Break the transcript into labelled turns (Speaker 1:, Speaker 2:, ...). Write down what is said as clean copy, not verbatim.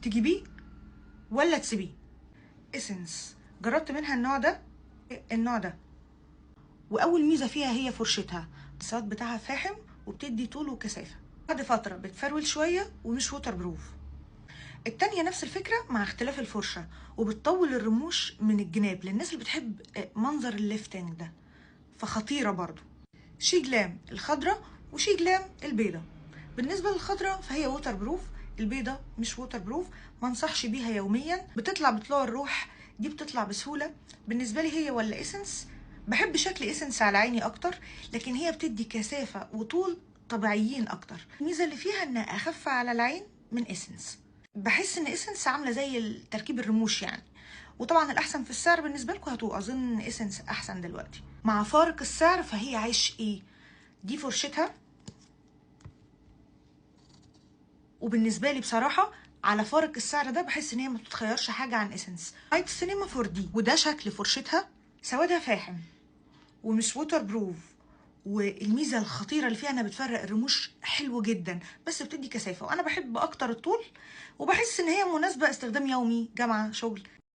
Speaker 1: تجيبيه ولا تسيبيه. اسنس جربت منها النوع ده، واول ميزه فيها هي فرشتها، الصوت بتاعها فاحم وبتدي طول وكثافه، بعد فتره بتفرول شويه ومش ووتر بروف. التانية نفس الفكره مع اختلاف الفرشه، وبتطول الرموش من الجناب للناس اللي بتحب منظر الليفتنج ده، فخطيره برضو. شي جلام الخضراء وشي جلام البيضة. بالنسبة للخضراء فهي ووتر بروف، البيضة مش ووتر بروف، ما انصحش بيها يوميا، بتطلع بطلوع الروح، دي بتطلع بسهولة. بالنسبة لي هي ولا اسنس، بحب شكل اسنس على عيني اكتر، لكن هي بتدي كثافة وطول طبيعيين اكتر. الميزة اللي فيها انها اخف على العين من اسنس، بحس ان اسنس عاملة زي تركيب الرموش يعني. وطبعا الاحسن في السعر بالنسبه لكم هتبقوا اظن اسنس احسن دلوقتي. مع فارق السعر فهي عيش ايه، دي فرشتها. وبالنسبه لي بصراحه على فارق السعر ده بحس ان هي ما بتتخيرش حاجه عن اسنس. نايت سينما 4 دي، وده شكل فرشتها، سوادها فاحم ومش ووتر بروف. والميزه الخطيره اللي فيها انها بتفرق الرموش حلو جدا، بس بتدي كثافه، وانا بحب اكتر الطول، وبحس ان هي مناسبه استخدام يومي، جامعه، شغل.